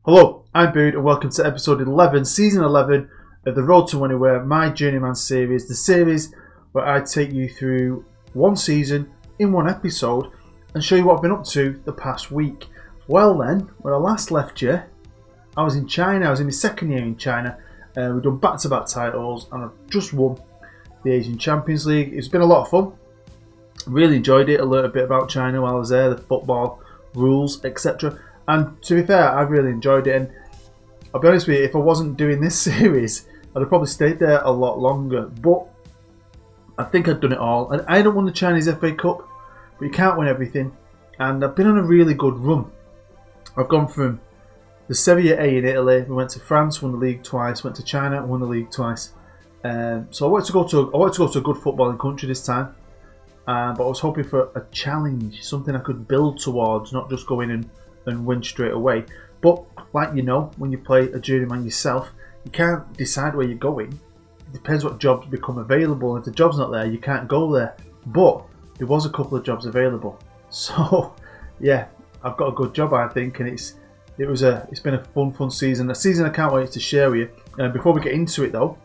Hello, I'm Bood and welcome to episode 11, season 11 of the Road to Anywhere, my Journeyman series, the series where I take you through one season in one episode and show you what I've been up to the past week. Well then, when I last left you, I was in China, I was in my second year in China, we've done back-to-back titles and I've just won the Asian Champions League. It's been a lot of fun, really enjoyed it, a little bit about China while I was there, the football rules, etc. And to be fair, I've really enjoyed it, and I'll be honest with you, if I wasn't doing this series, I'd have probably stayed there a lot longer. But I think I've done it all. And I don't won the Chinese FA Cup, but you can't win everything. And I've been on a really good run. I've gone from the Sevilla A in Italy, we went to France, won the league twice, went to China, won the league twice. So I wanted to go to a good footballing country this time. But I was hoping for a challenge, something I could build towards, not just go in and win straight away. But like you know, when you play a journeyman yourself, you can't decide where you're going. It depends what jobs become available. If the job's not there, you can't go there. But there was a couple of jobs available, so yeah, I've got a good job, I think, and it's been a fun season. A season I can't wait to share with you. Before we get into it though,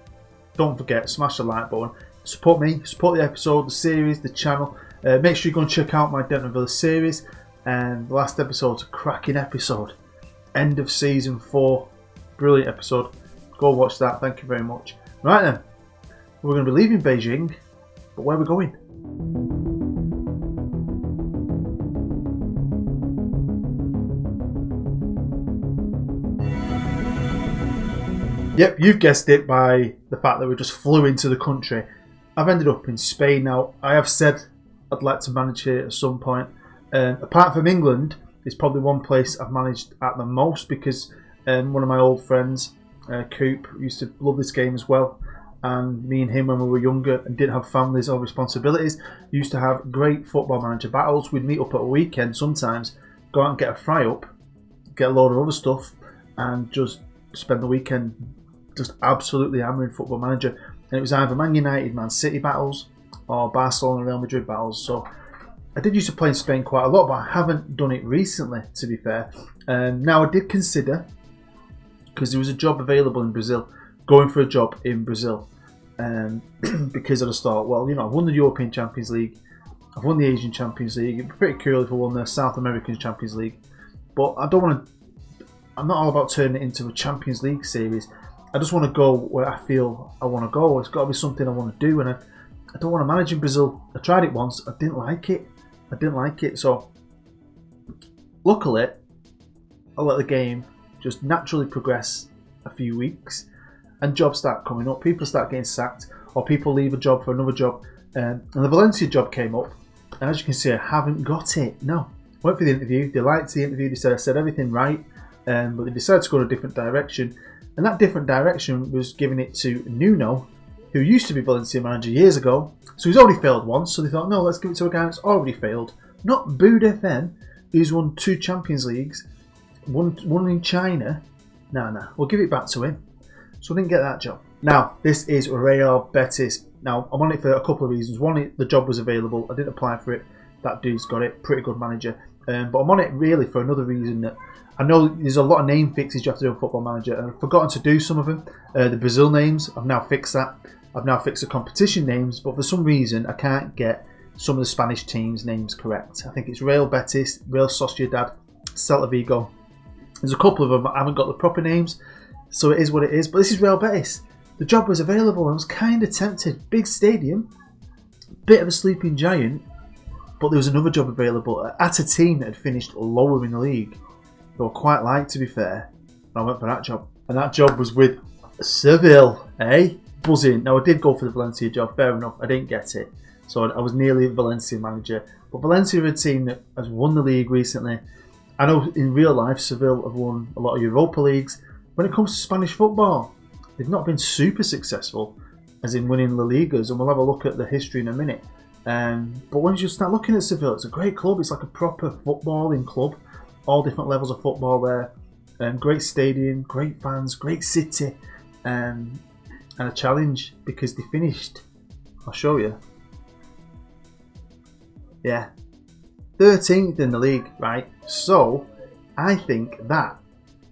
don't forget, smash the like button. Support me, support the episode, the series, the channel. Make sure you go and check out my Denton Villa series. And the last episode's a cracking episode. End of season 4. Brilliant episode. Go watch that. Thank you very much. Right then. We're going to be leaving Beijing. But where are we going? Yep, you've guessed it by the fact that we just flew into the country. I've ended up in Spain now. I have said I'd like to manage here at some point. Apart from England, it's probably one place I've managed at the most because one of my old friends, Coop, used to love this game as well. And me and him, when we were younger and didn't have families or responsibilities, used to have great football manager battles. We'd meet up at a weekend sometimes, go out and get a fry up, get a load of other stuff, and just spend the weekend just absolutely hammering football manager. And it was either Man United, Man City battles or Barcelona, Real Madrid battles. So I did used to play in Spain quite a lot, but I haven't done it recently, to be fair. Now I did consider, because there was a job available in Brazil, going for a job in Brazil. Because I just thought, well, you know, I've won the European Champions League, I've won the Asian Champions League. It'd be pretty cool if I won the South American Champions League. But I don't want to, I'm not all about turning it into a Champions League series. I just want to go where I feel I want to go. It's got to be something I want to do, and I don't want to manage in Brazil. I tried it once, I didn't like it. So luckily, I let the game just naturally progress a few weeks, and jobs start coming up. People start getting sacked, or people leave a job for another job. And the Valencia job came up, and as you can see, I haven't got it. No, went for the interview. They liked the interview. They said I said everything right, but they decided to go in a different direction. And that different direction was giving it to Nuno, who used to be Valencia manager years ago. So he's already failed once, so they thought, no, let's give it to a guy that's already failed. Not BOODFM, who's won 2 Champions Leagues, one in China. Nah, we'll give it back to him. So I didn't get that job. Now, this is Real Betis. Now, I'm on it for a couple of reasons. One, the job was available. I didn't apply for it. That dude's got it. Pretty good manager. But I'm on it really for another reason, that I know there's a lot of name fixes you have to do on Football Manager, and I've forgotten to do some of them. The Brazil names, I've now fixed that. I've now fixed the competition names, but for some reason I can't get some of the Spanish teams' names correct. I think it's Real Betis, Real Sociedad, Celta Vigo. There's a couple of them I haven't got the proper names, so it is what it is. But this is Real Betis. The job was available, I was kind of tempted. Big stadium, bit of a sleeping giant, but there was another job available at a team that had finished lower in the league. Who I quite liked, to be fair. And I went for that job. And that job was with Sevilla, eh? Buzzing. Now I did go for the Valencia job, fair enough. I didn't get it. So I was nearly a Valencia manager. But Valencia are a team that has won the league recently. I know in real life Sevilla have won a lot of Europa Leagues. When it comes to Spanish football, they've not been super successful, as in winning La Ligas, and we'll have a look at the history in a minute. But once you start looking at Sevilla, it's a great club. It's like a proper footballing club. All different levels of football there. Great stadium, great fans, great city, and a challenge because they finished. I'll show you. Yeah, 13th in the league, right? So I think that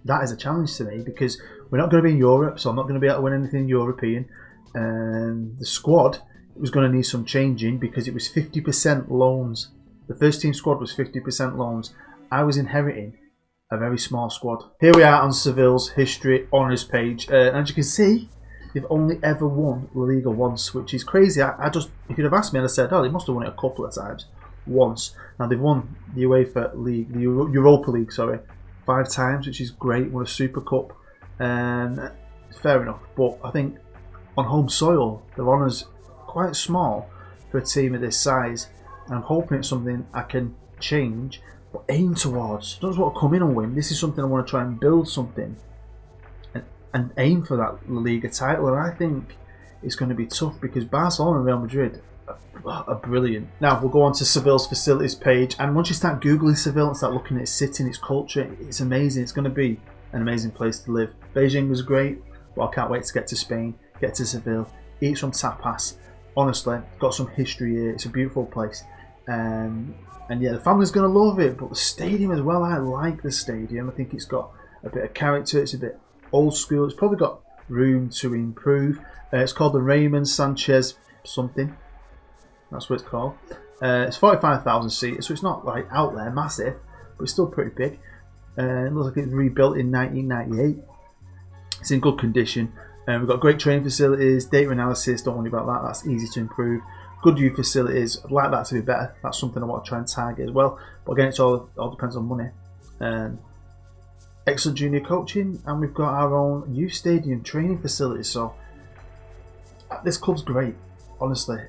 that is a challenge to me because we're not going to be in Europe, so I'm not going to be able to win anything European. The squad was going to need some changing because it was 50% loans. The first team squad was 50% loans. I was inheriting a very small squad. Here we are on Seville's history honours page. As you can see, they've only ever won La Liga once, which is crazy. I just, if you'd have asked me, I'd have said, oh, they must have won it a couple of times. Once. Now they've won the UEFA League, the Europa League, sorry, 5 times, which is great. Won a Super Cup. Fair enough. But I think on home soil, their honours quite small for a team of this size. And I'm hoping it's something I can change, but aim towards. Don't just want to come in and win. This is something I want to try and build something and aim for that La Liga title. And I think it's going to be tough because Barcelona and Real Madrid are brilliant. Now we'll go on to Seville's facilities page, and once you start googling Seville and start looking at its city and its culture, it's amazing. It's going to be an amazing place to live. Beijing was great, but I can't wait to get to Spain, get to Seville, eat some tapas. Honestly, got some history here. It's a beautiful place, and yeah, the family's going to love it. But the stadium as well, I like the stadium. I think it's got a bit of character. It's a bit old school. It's probably got room to improve. It's called the Raymond Sanchez something. That's what it's called. It's 45,000 seats, so it's not like out there massive, but it's still pretty big. It looks like it's rebuilt in 1998. It's in good condition. We've got great training facilities, data analysis, don't worry about that, that's easy to improve. Good youth facilities, I'd like that to be better. That's something I want to try and target as well. But again, it all depends on money. Excellent junior coaching, and we've got our own youth stadium training facilities. So this club's great, honestly.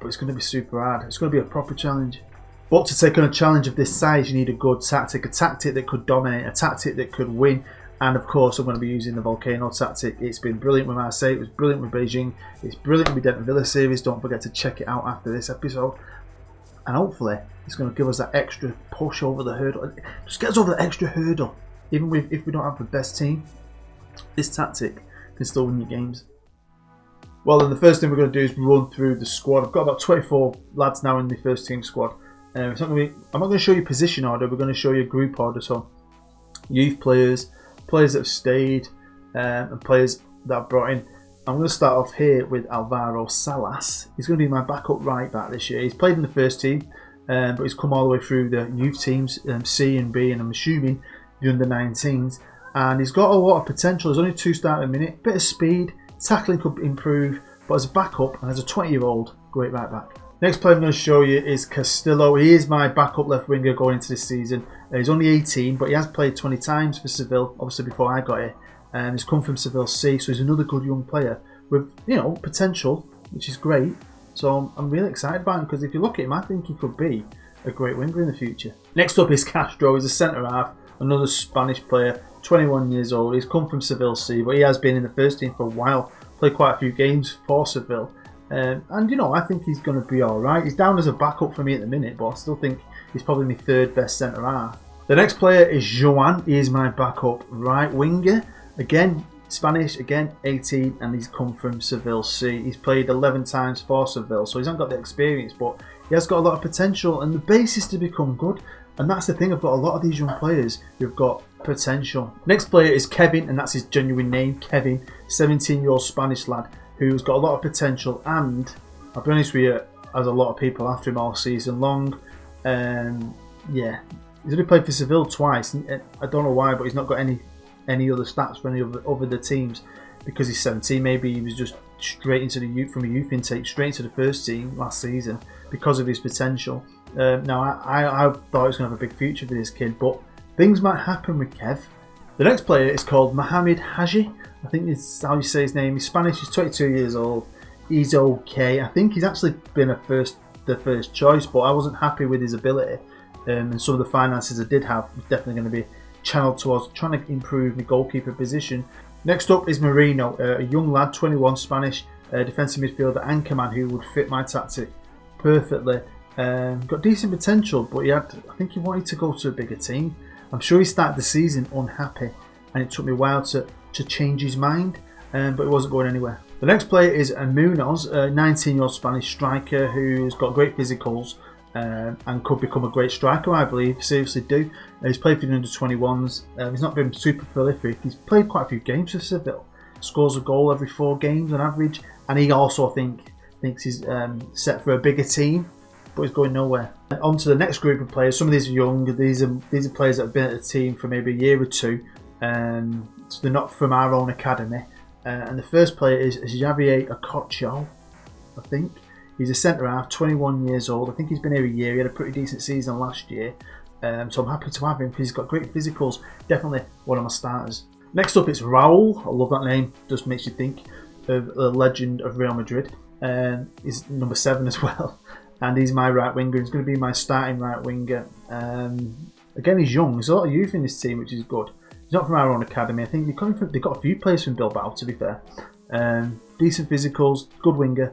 But it's going to be super hard. It's going to be a proper challenge. But to take on a challenge of this size, you need a good tactic, a tactic that could dominate, a tactic that could win. And of course, I'm going to be using the Volcano tactic. It's been brilliant with Marseille, it was brilliant with Beijing, it's brilliant with Denton Villa series. Don't forget to check it out after this episode. And hopefully, it's going to give us that extra push over the hurdle. Just get us over the extra hurdle. Even if we don't have the best team, this tactic can still win you games. Well, then the first thing we're going to do is run through the squad. I've got about 24 lads now in the first team squad. I'm not going to show you position order, we're going to show you group order. So, youth players, players that have stayed, and players that I've brought in. I'm going to start off here with Alvaro Salas. He's going to be my backup right back this year. He's played in the first team, but he's come all the way through the youth teams, C and B, and I'm assuming the under-19s. And he's got a lot of potential. There's only 2 starting a minute, bit of speed. Tackling could improve, but as a backup and as a 20-year-old, great right back. Next player I'm going to show you is Castillo. He is my backup left winger going into this season. He's only 18, but he has played 20 times for Seville, obviously before I got here. He's come from Seville C, so he's another good young player with, potential, which is great. So I'm really excited about him because if you look at him, I think he could be a great winger in the future. Next up is Castro. He's a centre half, another Spanish player. 21 years old, he's come from Seville C, but he has been in the first team for a while, played quite a few games for Seville, and I think he's going to be alright. He's down as a backup for me at the minute, but I still think he's probably my 3rd best centre half. The next player is Joan. He is my backup right winger, again Spanish, again 18, and he's come from Seville C. He's played 11 times for Seville, so he's not got the experience, but he has got a lot of potential and the basis to become good. And that's the thing, I've got a lot of these young players who've got potential. Next player is Kevin, and that's his genuine name, Kevin, 17-year-old Spanish lad who's got a lot of potential, and I'll be honest with you, there's a lot of people after him all season long. Yeah, he's only played for Seville twice. I don't know why, but he's not got any other stats for any of the teams because he's 17. Maybe he was just straight into the youth, from a youth intake, straight into the first team last season because of his potential. Now, I thought he was going to have a big future for this kid, but things might happen with Kev. The next player is called Mohamed Haji. I think that's how you say his name. He's Spanish, he's 22 years old. He's okay. I think he's actually been the first choice, but I wasn't happy with his ability. And some of the finances I did have was definitely going to be channeled towards trying to improve my goalkeeper position. Next up is Marino, a young lad, 21, Spanish, defensive midfielder, anchorman who would fit my tactic perfectly. Got decent potential, but I think he wanted to go to a bigger team. I'm sure he started the season unhappy, and it took me a while to change his mind, but it wasn't going anywhere. The next player is Munoz, a 19-year-old Spanish striker who's got great physicals, and could become a great striker, I believe. Seriously do. He's played for the under-21s. He's not been super prolific. He's played quite a few games for Sevilla. Scores a goal every 4 games on average, and he also thinks he's set for a bigger team, but he's going nowhere. On to the next group of players. Some of these are young. These are players that have been at the team for maybe a year or two, so they're not from our own academy. And the first player is Javier Okocho, I think. He's a centre-half, 21 years old. I think he's been here a year. He had a pretty decent season last year. So I'm happy to have him because he's got great physicals. Definitely one of my starters. Next up, it's Raul. I love that name. Just makes you think of the legend of Real Madrid. He's number 7 as well. And he's my right winger. He's going to be my starting right winger. Again, he's young. There's a lot of youth in this team, which is good. He's not from our own academy. I think they've got a few players from Bilbao, to be fair. Decent physicals, good winger.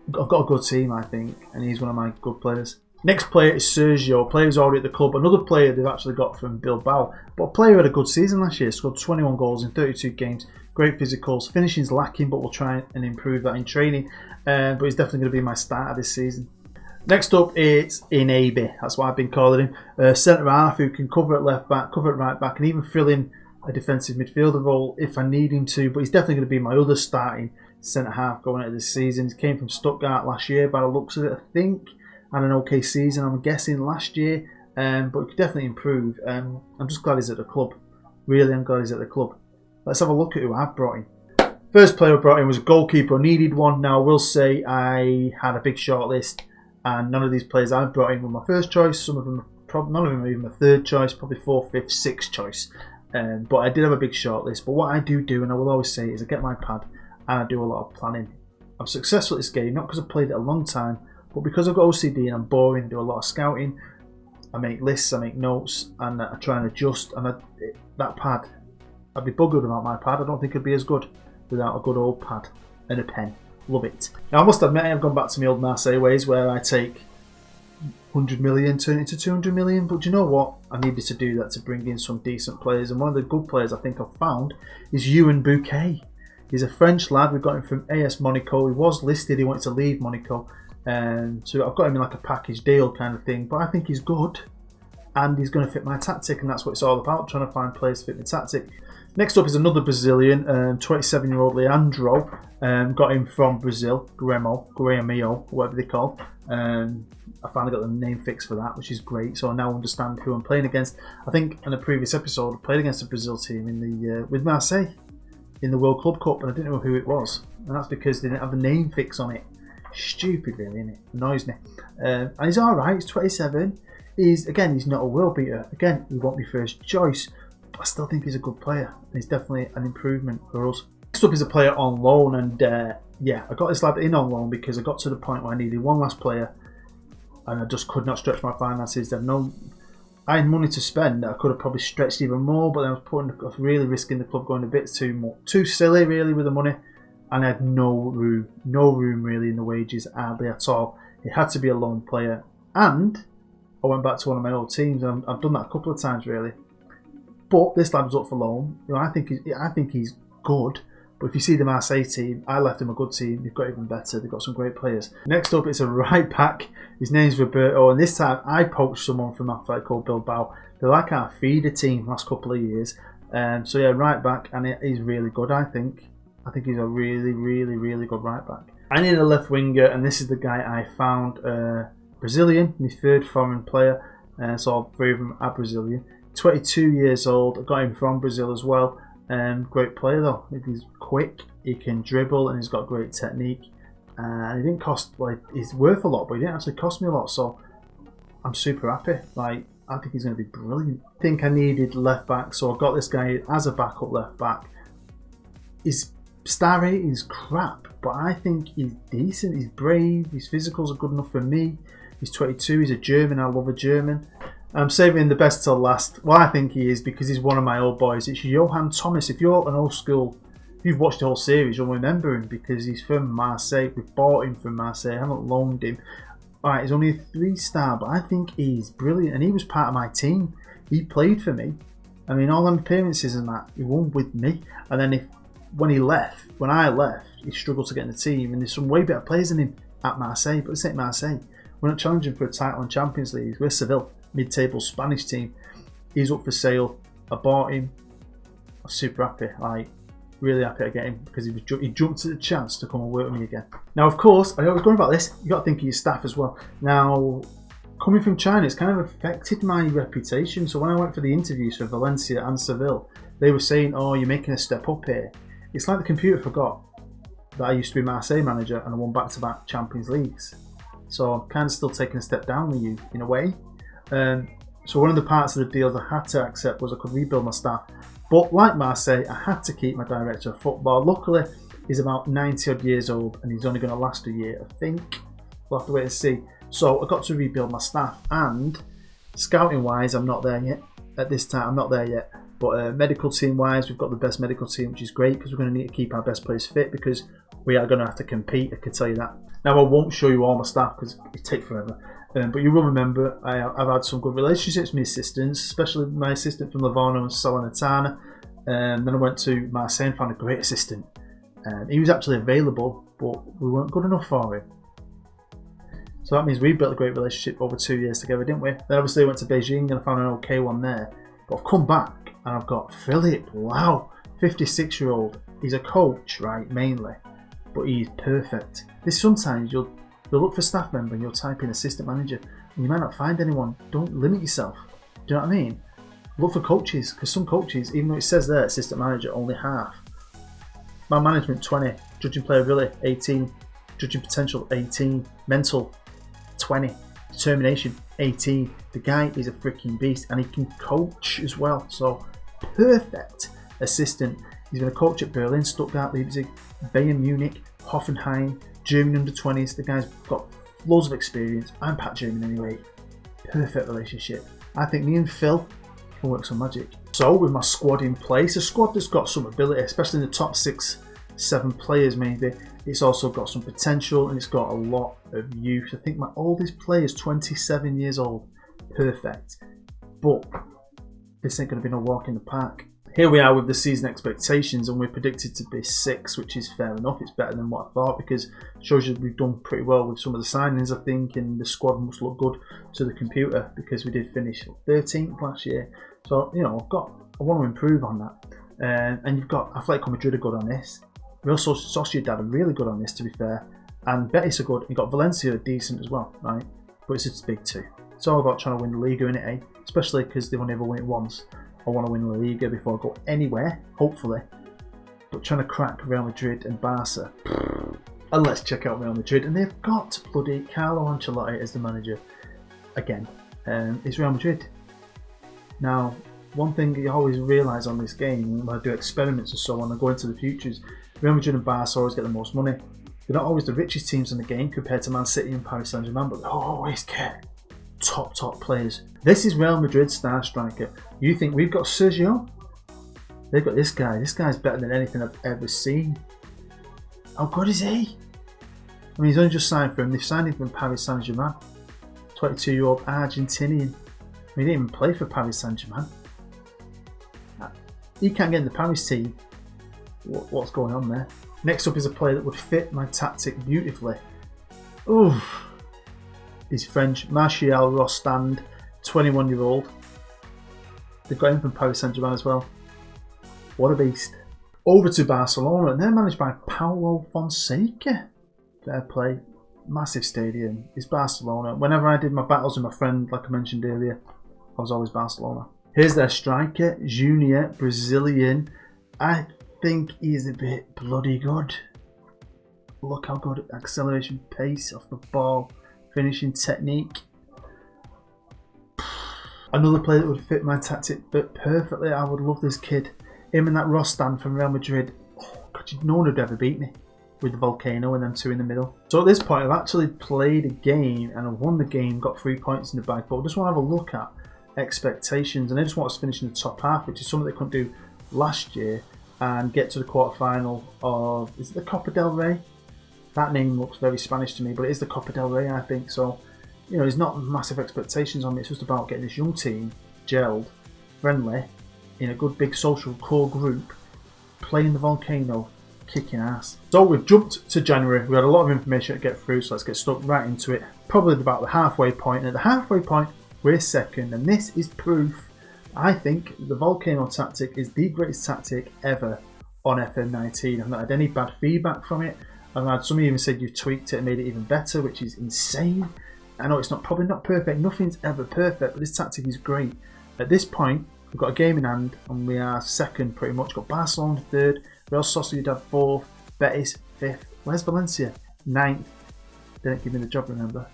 I've got a good team, I think, and he's one of my good players. Next player is Sergio, a player who's already at the club. Another player they've actually got from Bilbao, but a player who had a good season last year. Scored 21 goals in 32 games. Great physicals. Finishing's lacking, but we'll try and improve that in training. But he's definitely going to be my starter this season. Next up, it's Inabe. That's what I've been calling him. Centre-half who can cover at left-back, cover at right-back, and even fill in a defensive midfielder role if I need him to. But he's definitely going to be my other starting centre-half going into this season. He came from Stuttgart last year by the looks of it, I think. Had an okay season, I'm guessing, last year. But he could definitely improve. I'm just glad he's at the club. Really, I'm glad he's at the club. Let's have a look at who I've brought in. First player I brought in was a goalkeeper. I needed one. Now, I will say I had a big shortlist, and none of these players I've brought in were my first choice. None of them are even my third choice, probably 4th, 5th, 6th choice. But I did have a big shortlist. But what I do, and I will always say, is I get my pad and I do a lot of planning. I'm successful at this game, not because I've played it a long time, but because I've got OCD and I'm boring, I do a lot of scouting. I make lists, I make notes, and I try and adjust. And that pad, I'd be buggered without my pad. I don't think it'd be as good without a good old pad and a pen. Love it. Now, I must admit, I've gone back to my old Marseille ways where I take 100 million, turn it into 200 million. But do you know what? I needed to do that to bring in some decent players. And one of the good players I think I've found is Ewan Bouquet. He's a French lad. We got him from AS Monaco. He was listed. He wanted to leave Monaco. So I've got him in like a package deal kind of thing. But I think he's good. And he's going to fit my tactic. And that's what it's all about. Trying to find players to fit my tactic. Next up is another Brazilian. 27-year-old Leandro. Got him from Brazil. Grêmio, whatever they call. I finally got the name fixed for that, which is great. So I now understand who I'm playing against. I think in a previous episode I played against a Brazil team in the with Marseille in the World Club Cup, and I didn't know who it was, and that's because they didn't have the name fix on it. Stupid, really, isn't it? Annoys me. And he's all right. He's 27. He's not a world beater. Again, he won't be first choice, but I still think he's a good player. And he's definitely an improvement for us. Next up is a player on loan, and I got this lad in on loan because I got to the point where I needed one last player, and I just could not stretch my finances. I had money to spend. I could have probably stretched even more, but I was really risking the club going a bit too silly, really, with the money. And I had no room really in the wages, hardly at all. It had to be a loan player, and I went back to one of my old teams, and I've done that a couple of times really. But this lad was up for loan. I think he's good. But if you see the Marseille team, I left them a good team. They've got even better. They've got some great players. Next up, it's a right back. His name's Roberto, and this time I poached someone from Atletico Bilbao. They're like our feeder team the last couple of years. Right back, and he's really good, I think. I think he's a really, really, really good right back. I need a left winger, and this is the guy I found. Brazilian, my third foreign player. So all 3 of them are Brazilian. 22 years old. I got him from Brazil as well. Great player though. He's quick, he can dribble, and he's got great technique. He didn't cost, he's worth a lot, but he didn't actually cost me a lot, so I'm super happy. I think he's going to be brilliant. I think I needed left back, so I got this guy as a backup left back. His star rating is crap, but I think he's decent. He's brave. His physicals are good enough for me. He's 22. He's a German. I love a German. I'm saving the best till last. Well, I think he is because he's one of my old boys. It's Johan Thomas. If you're an old school, if you've watched the whole series, you'll remember him because he's from Marseille. We've bought him from Marseille. I haven't loaned him. Alright, he's only a 3-star, but I think he's brilliant. And he was part of my team. He played for me. I mean, all them appearances and that, he won with me. And then when I left, he struggled to get in the team. And there's some way better players than him at Marseille. But this ain't Marseille. We're not challenging for a title in Champions League. We're Sevilla, mid-table Spanish team. He's up for sale. I bought him. I'm super happy, like really happy to get him because he jumped at the chance to come and work with me again. Now, of course, I always go on about this. You got to think of your staff as well. Now, coming from China, it's kind of affected my reputation. So when I went for the interviews for Valencia and Seville, they were saying, "Oh, you're making a step up here." It's like the computer forgot that I used to be Marseille manager and I won back-to-back Champions Leagues. So I'm kind of still taking a step down with you in a way. So one of the parts of the deal that I had to accept was I could rebuild my staff. But like Marseille, I had to keep my director of football. Luckily, he's about 90 odd years old and he's only going to last a year, I think. We'll have to wait and see. So I got to rebuild my staff, and scouting wise, I'm not there yet. At this time, I'm not there yet. But medical team wise, we've got the best medical team, which is great because we're going to need to keep our best players fit because we are going to have to compete, I can tell you that. Now, I won't show you all my staff because it takes forever. But you will remember I've had some good relationships with my assistants, especially my assistant from Livorno and Salernitana. Then I went to Marseille and found a great assistant. He was actually available, but we weren't good enough for him. So that means we built a great relationship over 2 years together, didn't we? Then obviously I went to Beijing and I found an okay one there. But I've come back and I've got Philip, wow, 56-year-old. He's a coach, right, mainly, but he's perfect. This sometimes you'll look for staff member and you'll type in assistant manager and you might not find anyone. Don't limit yourself. Do you know what I mean? Look for coaches, because some coaches, even though it says there assistant manager, only half. Man management 20, judging player ability 18, judging potential 18, mental 20, determination 18. The guy is a freaking beast and he can coach as well. So perfect assistant. He's going to coach at Berlin, Stuttgart, Leipzig, Bayern Munich, Hoffenheim, German under-20s. The guy's got loads of experience. I'm Pat German anyway. Perfect relationship. I think me and Phil can work some magic. So with my squad in place, a squad that's got some ability, especially in the top 6-7 players maybe. It's also got some potential and it's got a lot of youth. I think my oldest player is 27 years old. Perfect. But this ain't going to be no walk in the park. Here we are with the season expectations and we're predicted to be 6, which is fair enough. It's better than what I thought because it shows you we've done pretty well with some of the signings, I think, and the squad must look good to the computer because we did finish 13th last year. So, you know, I want to improve on that. And you've got Atletico Madrid are good on this. Real Sociedad are really good on this, to be fair. And Betis are good. You've got Valencia decent as well, right? But it's just big too. It's all about trying to win the Liga, innit, eh? Especially because they've only ever won it once. I want to win La Liga before I go anywhere, hopefully. But trying to crack Real Madrid and Barca. And let's check out Real Madrid. And they've got bloody Carlo Ancelotti as the manager again. It's Real Madrid. Now, one thing you always realise on this game, when I do experiments and so on, I go into the futures, Real Madrid and Barca always get the most money. They're not always the richest teams in the game compared to Man City and Paris Saint-Germain, but they always get top players. This is Real Madrid's star striker. You think we've got Sergio? They've got this guy. This guy's better than anything I've ever seen. How good is he? I mean, he's only just signed for him. They've signed him from Paris Saint-Germain. 22-year-old Argentinian. He didn't even play for Paris Saint-Germain. He can't get in the Paris team. What's going on there? Next up is a player that would fit my tactic beautifully. Oof. He's French. Martial Rostand, 21-year-old. They've got him from Paris Saint-Germain as well. What a beast. Over to Barcelona, and they're managed by Paulo Fonseca. Fair play. Massive stadium. It's Barcelona. Whenever I did my battles with my friend, like I mentioned earlier, I was always Barcelona. Here's their striker, Junior, Brazilian. I think he's a bit bloody good. Look how good acceleration, pace off the ball, finishing technique. Another player that would fit my tactic but perfectly. I would love this kid. Him and that Rostand from Real Madrid. Oh, God, no one would ever beat me with the VOLCANO and them two in the middle. So at this point, I've actually played a game and I've won the game, got 3 points in the bag. But I just want to have a look at expectations, and I just want us to finish in the top half, which is something they couldn't do last year, and get to the quarter-final of, is it the Copa del Rey? That name looks very Spanish to me, but it is the Copa del Rey, I think. So, you know, there's not massive expectations on me. It's just about getting this young team gelled, friendly, in a good big social core group, playing the VOLCANO, kicking ass. So we've jumped to January. We had a lot of information to get through, so let's get stuck right into it. Probably about the halfway point. And at the halfway point, we're second, and this is proof. I think the Volcano tactic is the greatest tactic ever on FM19. I've not had any bad feedback from it. I've had some even said you've tweaked it and made it even better, which is insane. I know it's probably not perfect. Nothing's ever perfect, but this tactic is great. At this point, we've got a game in hand, and we are second pretty much. Got Barcelona third, Real Sociedad fourth, Betis fifth. Where's Valencia? Ninth. Didn't give me the job, remember?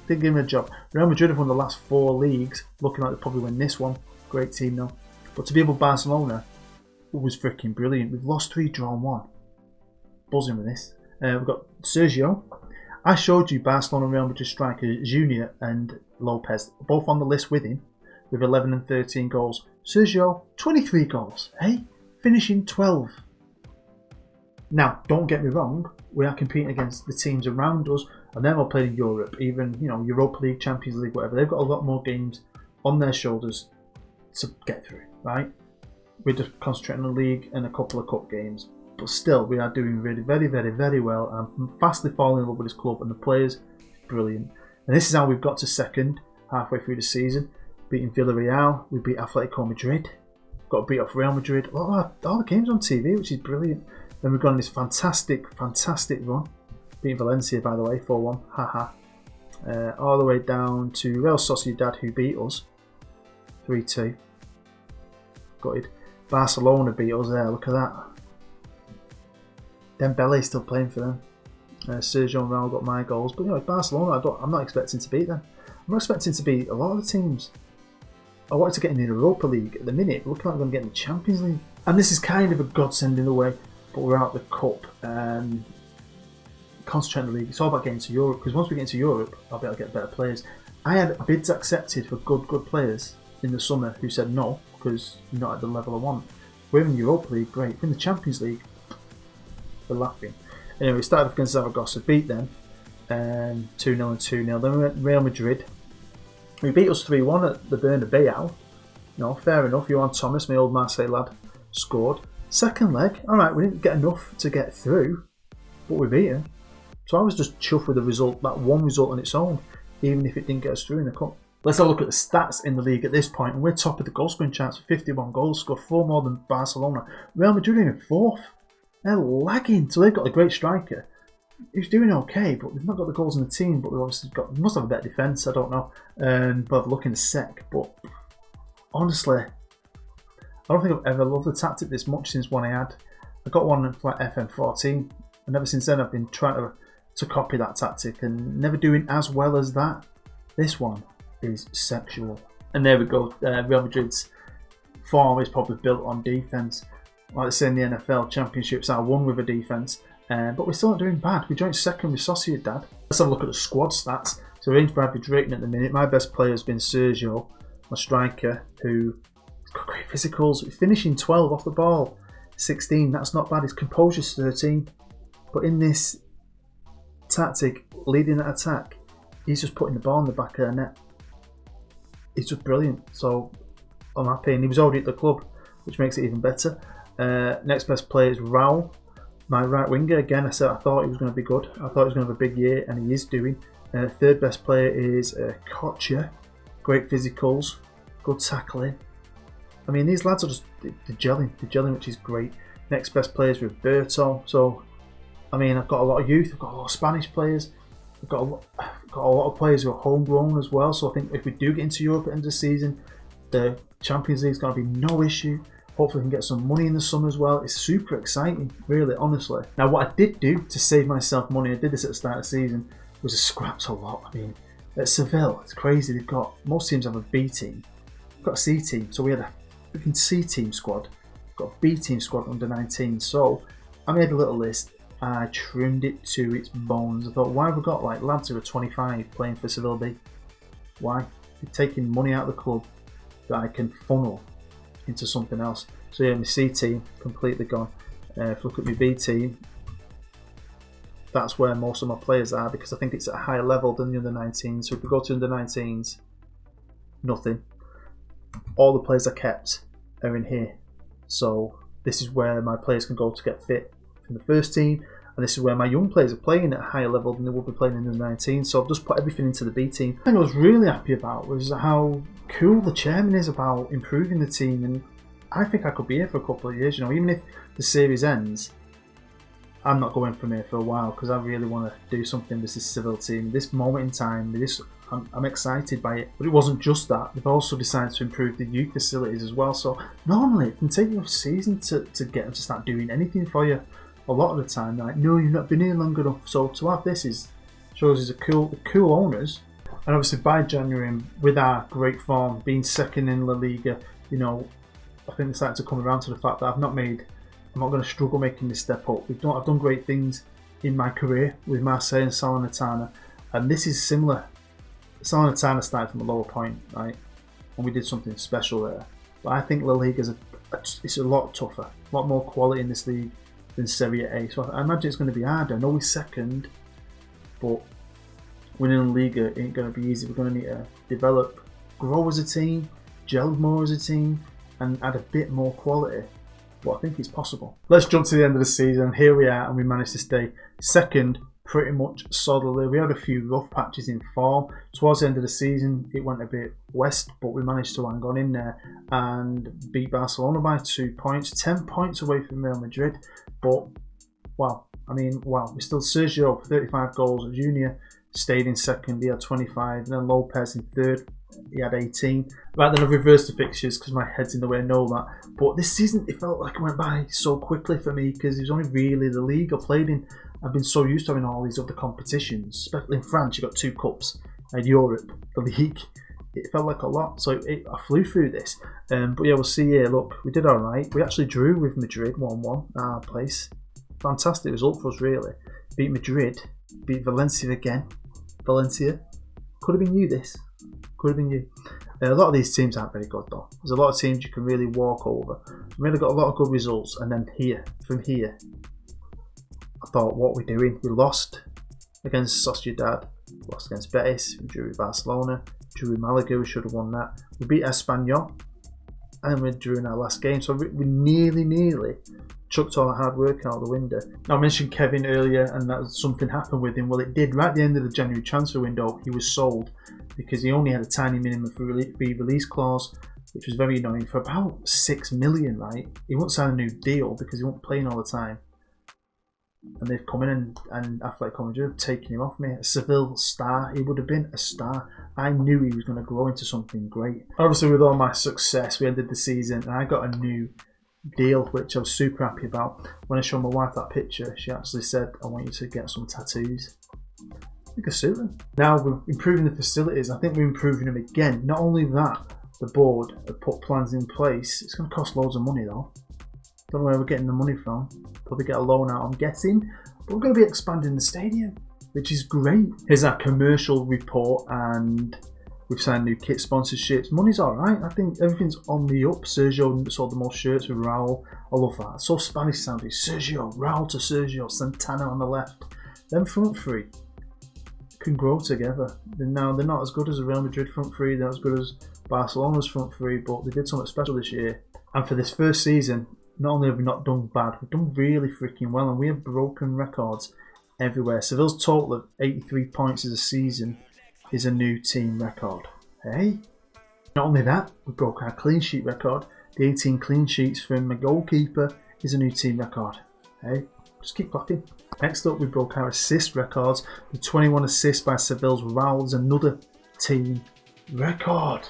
Didn't give me a job. Real Madrid have won the last 4 leagues. Looking like they'll probably win this one. Great team though. But to be able Barcelona was freaking brilliant. We've lost 3, drawn 1. Buzzing with this. We've got Sergio. I showed you Barcelona and Real Madrid striker Junior and Lopez, both on the list with him, with 11 and 13 goals. Sergio, 23 goals. Hey, finishing 12. Now, don't get me wrong. We are competing against the teams around us, and they're all playing in Europe, even Europa League, Champions League, whatever. They've got a lot more games on their shoulders to get through, right? We're just concentrating on the league and a couple of cup games, but still, we are doing really, very, very, very well. I'm fastly falling in love with this club, and the players, brilliant. And this is how we've got to second halfway through the season, beating Villarreal. We beat Atletico Madrid. Got to beat off Real Madrid. All the games on TV, which is brilliant. Then we've gone on this fantastic run. Beating Valencia, by the way, 4-1. Haha. All the way down to Real Sociedad, who beat us 3-2. Gutted. Barcelona beat us there. Look at that. Dembele's still playing for them. Sergio and Raul got my goals. But Barcelona, I'm not expecting to beat them. I'm not expecting to beat a lot of the teams. I wanted to get in the Europa League. At the minute, looking like we're going to get in the Champions League. And this is kind of a godsend in a way. But we're out the cup. Concentrate on the league. It's all about getting to Europe. Because once we get into Europe, I'll be able to get better players. I had bids accepted for good players in the summer who said no, because you're not at the level I want. We're in the Europa League, great. We're in the Champions League, we're laughing. Anyway, we started off against Zaragoza, beat them 2-0 and 2-0. Then we went Real Madrid. We beat us 3-1 at the Bernabeu. No, fair enough. Johan Thomas, my old Marseille lad, scored. Second leg, alright, we didn't get enough to get through, but we beat him. So I was just chuffed with the result, that one result on its own, even if it didn't get us through in the cup. Let's have a look at the stats in the league at this point, and we're top of the goal scoring charts with 51 goals, scored 4 more than Barcelona. Real Madrid are in 4th. They're lagging, so they've got a great striker who's doing okay, but they've not got the goals in the team. But they've obviously must have a better defence. I don't know. But I've looked in a sec. But honestly, I don't think I've ever loved the tactic this much since one I had. I got one like FM19, and ever since then I've been trying to copy that tactic and never doing as well as that. This one is sexual. And there we go. Real Madrid's form is probably built on defence. Like they say in the NFL, championships are won with a defence. But we're still not doing bad. We joined second with Sociedad. Let's have a look at the squad stats. So we're into average rating at the minute. My best player has been Sergio, my striker, who's got great physicals. We're finishing 12 off the ball. 16, that's not bad. His composure's 13. But in this tactic, leading that attack, he's just putting the ball in the back of the net. It's just brilliant. So I'm happy. And he was already at the club, which makes it even better. Next best player is Raul, my right winger. Again, I thought he was going to be good. I thought he was going to have a big year, and he is doing. Third best player is Kocha. Great physicals, good tackling. I mean, these lads are just they're gelling, which is great. Next best player is Roberto. So, I mean, I've got a lot of youth. I've got a lot of Spanish players. I've got a lot of players who are homegrown as well. So I think if we do get into Europe at the end of the season, the Champions League is going to be no issue. Hopefully we can get some money in the summer as well. It's super exciting, really, honestly. Now, what I did do to save myself money, I did this at the start of the season, was I scrapped a lot. I mean, at Sevilla, it's crazy. They've got, most teams have a B team. We've got a C team. So we had a freaking C team squad. We've got a B team squad under 19. So I made a little list. I trimmed it to its bones. I thought, why have we got like lads who are 25 playing for Sevilla B? Why? They're taking money out of the club that I can funnel into something else. So yeah, my C team completely gone. If you look at my B team, that's where most of my players are, because I think it's at a higher level than the under 19s. So if we go to under 19s, nothing. All the players I kept are in here. So this is where my players can go to get fit from the first team, and this is where my young players are playing at a higher level than they would be playing in the 19. So I've just put everything into the B team. The thing I was really happy about was how cool the chairman is about improving the team, and I think I could be here for a couple of years. You know, even if the series ends, I'm not going from here for a while because I really want to do something with this Seville team. This moment in time, I'm excited by it. But it wasn't just that. They've also decided to improve the youth facilities as well. So normally it can take you a season to get them to start doing anything for you. A lot of the time, they're like, no, you've not been here long enough. So to have this shows us a cool owners. And obviously by January, and with our great form, being second in La Liga, you know, I think it's starting to come around to the fact that I'm not going to struggle making this step up. I've done great things in my career with Marseille and Salernitana, and this is similar. Salernitana started from a lower point, right? And we did something special there. But I think La Liga is a lot tougher, a lot more quality in this league than Serie A. So I imagine it's going to be harder. I know we're second, but winning La Liga ain't going to be easy. We're going to need to develop, grow as a team, gel more as a team, and add a bit more quality. But I think it's possible. Let's jump to the end of the season. Here we are, and we managed to stay second pretty much solidly. We had a few rough patches in form. Towards the end of the season, it went a bit west, but we managed to hang on in there and beat Barcelona by 2 points, 10 points away from Real Madrid. But wow, we still Sergio, 35 goals. Junior stayed in second, he had 25, and then Lopez in third, he had 18. Right, then I've reversed the fixtures because my head's in the way, I know that. But this season, it felt like it went by so quickly for me because it was only really the league I played in. I've been so used to having all these other competitions, especially in France. You got 2 cups, and Europe, the league. It felt like a lot, so I flew through this. But yeah, we'll see here. Look, we did all right. We actually drew with Madrid 1-1 at our place. Fantastic result for us, really. Beat Madrid, beat Valencia again. Valencia. Could have been you, this. Could have been you. A lot of these teams aren't very good, though. There's a lot of teams you can really walk over. We really got a lot of good results, and then from here, I thought, what are we doing? We lost against Sociedad, lost against Betis, we drew with Barcelona, drew with Malaga, we should have won that. We beat Espanyol, and we drew in our last game, so we nearly chucked all that hard work out the window. Now, I mentioned Kevin earlier, and that something happened with him. Well, it did. Right at the end of the January transfer window, he was sold because he only had a tiny minimum fee release clause, which was very annoying, for about 6 million, right? He won't sign a new deal because he won't play playing all the time. And they've come in and Athletic Madrid have taken him off me. A Seville star, he would have been a star. I knew he was going to grow into something great. Obviously, with all my success, we ended the season and I got a new deal, which I was super happy about. When I showed my wife that picture, she actually said, I want you to get some tattoos. I think I suit them. Now we're improving the facilities. I think we're improving them again. Not only that, the board have put plans in place. It's going to cost loads of money though. Don't know where we're getting the money from. Probably get a loan out, I'm guessing. But we're going to be expanding the stadium, which is great. Here's our commercial report, and we've signed new kit sponsorships. Money's alright. I think everything's on the up. Sergio sold the most shirts with Raul. I love that. It's so Spanish sounding. Sergio, Raul to Sergio, Santana on the left. Them front three can grow together. Now, they're not as good as the Real Madrid front three. They're not as good as Barcelona's front three, but they did something special this year. And for this first season, not only have we not done bad, we've done really freaking well, and we have broken records everywhere. Seville's total of 83 points as a season is a new team record. Hey? Not only that, we broke our clean sheet record. The 18 clean sheets from a goalkeeper is a new team record. Hey? Just keep clapping. Next up, we broke our assist records. The 21 assists by Seville's Raul is another team record.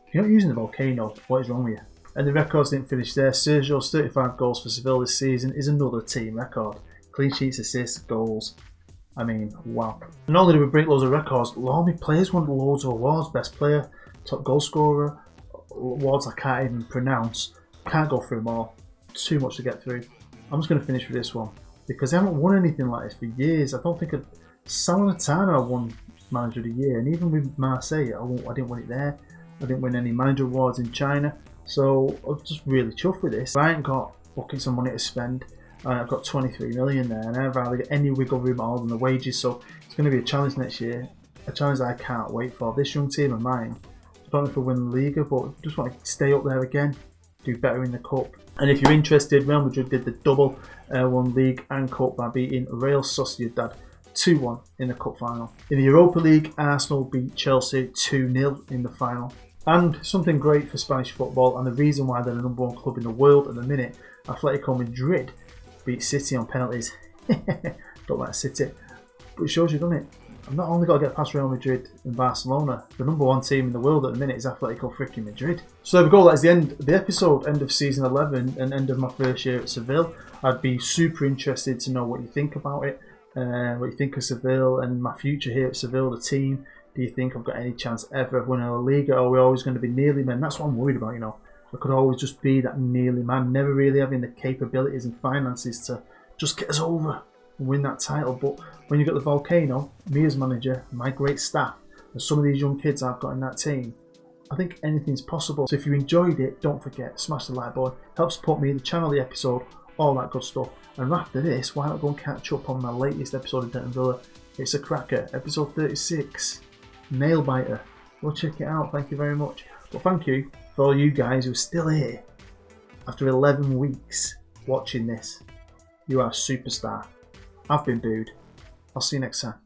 If you're not using the VOLCANO, what is wrong with you? And the records didn't finish there. Sergio's 35 goals for Seville this season is another team record. Clean sheets, assists, goals. I mean, wow. Not only did we break loads of records, Lormy players won loads of awards. Best player, top goal scorer, awards I can't even pronounce. Can't go through them all. Too much to get through. I'm just going to finish with this one because I haven't won anything like this for years. I don't think Salernitana won Manager of the Year, and even with Marseille, I didn't win it there. I didn't win any manager awards in China. So I'm just really chuffed with this. I ain't got buckets of money to spend. I've got 23 million there, and I've hardly got any wiggle room other than the wages. So it's going to be a challenge next year. A challenge that I can't wait for. This young team of mine, I don't know if we'll win the Liga, but I just want to stay up there again, do better in the cup, And if you're interested, Real Madrid did the double, won League and Cup by beating Real Sociedad 2-1 in the Cup final. In the Europa League, Arsenal beat Chelsea 2-0 in the final. And something great for Spanish football, and the reason why they're the number one club in the world at the minute, Atletico Madrid beat City on penalties. Don't like City, but it shows you've done it. I've not only got to get past Real Madrid and Barcelona, the number one team in the world at the minute is Atletico freaking Madrid. So there we go, that is the end of the episode, end of season 11 and end of my first year at Seville. I'd be super interested to know what you think about it, what you think of Seville and my future here at Seville, the team. Do you think I've got any chance ever of winning a Liga, or are we always going to be nearly men? That's what I'm worried about, you know. I could always just be that nearly man, never really having the capabilities and finances to just get us over and win that title. But when you've got the Volcano, me as manager, my great staff, and some of these young kids I've got in that team, I think anything's possible. So if you enjoyed it, don't forget, smash the like button, help support me, the channel, the episode, all that good stuff. And after this, why not go and catch up on my latest episode of Denton Villa? It's a cracker, episode 36, Nail Biter. Go check it out, thank you very much. But thank you for all you guys who are still here after 11 weeks watching this. You are a superstar. I've been Booed. I'll see you next time.